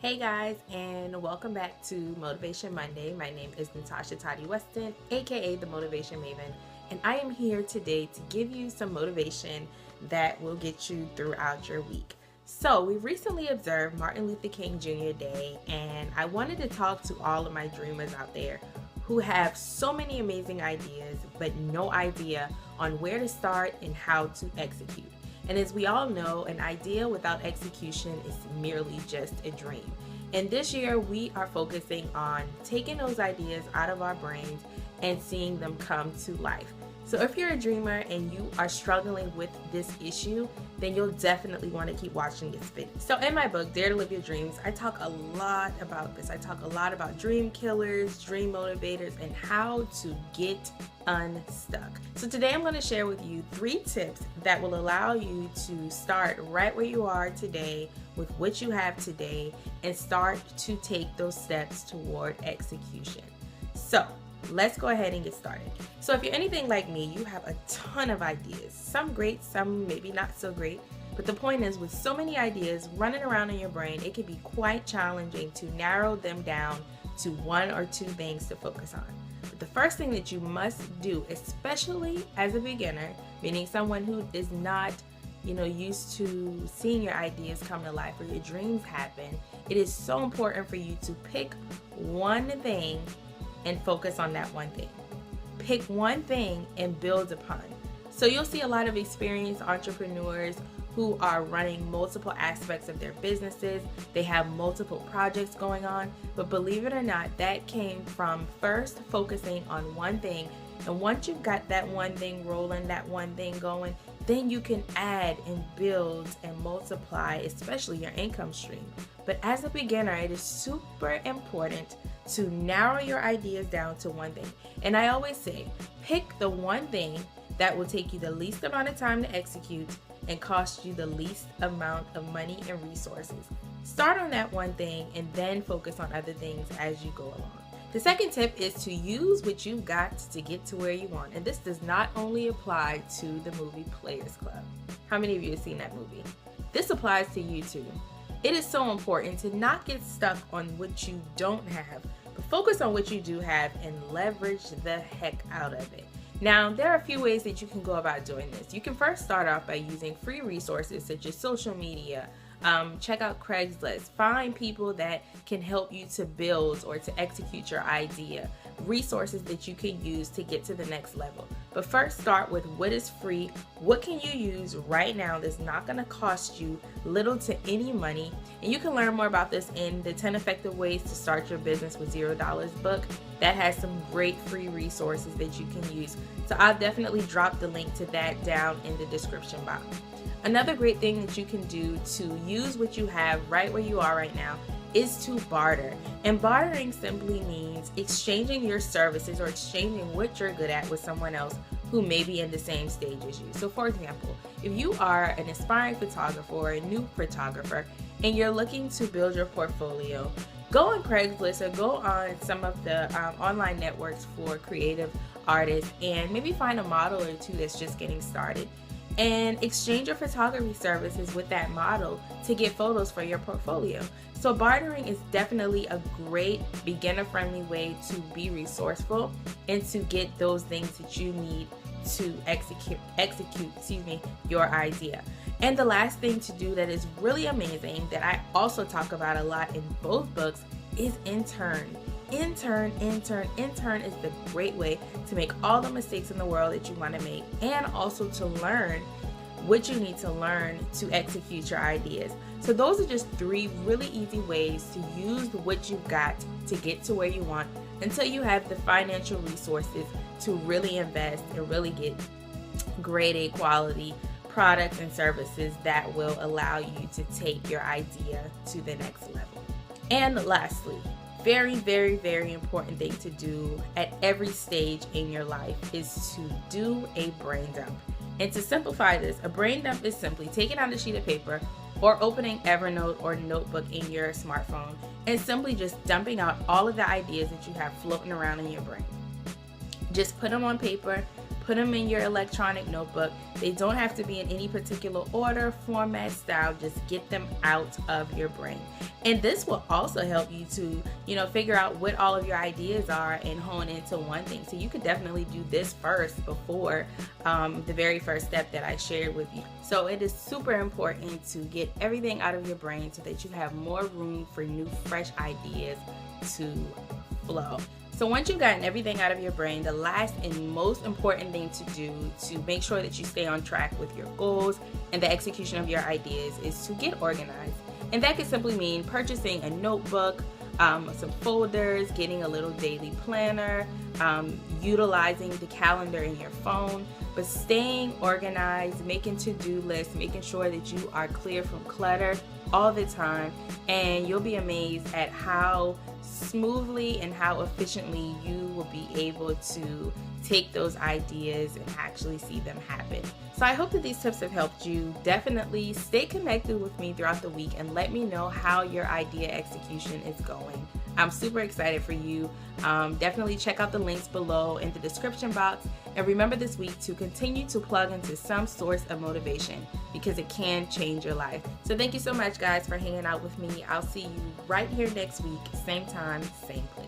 Hey guys, and welcome back to Motivation Monday. My name is Natasha Weston, aka the Motivation Maven, and I am here today to give you some motivation that will get you throughout your week. So, we recently observed Martin Luther King Jr. Day, and I wanted to talk to all of my dreamers out there who have so many amazing ideas, but no idea on where to start and how to execute. And as we all know, an idea without execution is merely just a dream. And this year, we are focusing on taking those ideas out of our brains and seeing them come to life. So if you're a dreamer and you are struggling with this issue, then you'll definitely want to keep watching this video. So in my book, Dare to Live Your Dreams, I talk a lot about this. I talk a lot about dream killers, dream motivators, and how to get unstuck. So today I'm going to share with you 3 tips that will allow you to start right where you are today with what you have today and start to take those steps toward execution. So let's go ahead and get started. So if you're anything like me, you have a ton of ideas. Some great, some maybe not so great. But the point is, with so many ideas running around in your brain, it can be quite challenging to narrow them down to 1 or 2 things to focus on. But the first thing that you must do, especially as a beginner, meaning someone who is not used to seeing your ideas come to life or your dreams happen, it is so important for you to pick one thing and focus on that one thing. Pick one thing and build upon. So you'll see a lot of experienced entrepreneurs who are running multiple aspects of their businesses. They have multiple projects going on, but believe it or not, that came from first focusing on one thing. And once you've got that one thing rolling, that one thing going, then you can add and build and multiply, especially your income stream. But as a beginner, it is super important to narrow your ideas down to one thing. And I always say, pick the one thing that will take you the least amount of time to execute and cost you the least amount of money and resources. Start on that one thing and then focus on other things as you go along. The second tip is to use what you've got to get to where you want. And this does not only apply to the movie Players Club. How many of you have seen that movie? This applies to you too. It is so important to not get stuck on what you don't have, but focus on what you do have and leverage the heck out of it. Now, there are a few ways that you can go about doing this. You can first start off by using free resources such as social media. Check out Craigslist. Find people that can help you to build or to execute your idea. Resources that you can use to get to the next level. But first, start with what is free. What can you use right now that's not going to cost you little to any money? And you can learn more about this in the 10 Effective Ways to Start Your Business with $0 book. That has some great free resources that you can use. So I'll definitely drop the link to that down in the description box. Another great thing that you can do to use what you have right where you are right now is to barter. And bartering simply means exchanging your services or exchanging what you're good at with someone else who may be in the same stage as you. So for example, if you are an aspiring photographer or a new photographer and you're looking to build your portfolio, go on Craigslist or go on some of the online networks for creative artists and maybe find a model or 2 that's just getting started and exchange your photography services with that model to get photos for your portfolio. So bartering is definitely a great beginner-friendly way to be resourceful and to get those things that you need to execute your idea. And the last thing to do that is really amazing that I also talk about a lot in both books is intern. Intern is the great way to make all the mistakes in the world that you want to make and also to learn what you need to learn to execute your ideas. So those are just 3 really easy ways to use what you've got to get to where you want until you have the financial resources to really invest and really get grade A quality products and services that will allow you to take your idea to the next level. And lastly, very, very, very important thing to do at every stage in your life is to do a brain dump. And to simplify this, a brain dump is simply taking out a sheet of paper or opening Evernote or notebook in your smartphone and simply just dumping out all of the ideas that you have floating around in your brain. Just put them on paper, put them in your electronic notebook. They don't have to be in any particular order, format, style. Just get them out of your brain. And this will also help you to, figure out what all of your ideas are and hone into one thing. So you could definitely do this first before the very first step that I shared with you. So it is super important to get everything out of your brain so that you have more room for new, fresh ideas to flow. So once you've gotten everything out of your brain, the last and most important thing to do to make sure that you stay on track with your goals and the execution of your ideas is to get organized. And that could simply mean purchasing a notebook, some folders, getting a little daily planner, utilizing the calendar in your phone, but staying organized, making to-do lists, making sure that you are clear from clutter all the time, and you'll be amazed at how smoothly and how efficiently you will be able to take those ideas and actually see them happen. So I hope that these tips have helped you. Definitely stay connected with me throughout the week and let me know how your idea execution is going. I'm super excited for you. Definitely check out the links below in the description box. And remember this week to continue to plug into some source of motivation because it can change your life. So thank you so much, guys, for hanging out with me. I'll see you right here next week, same time, same place.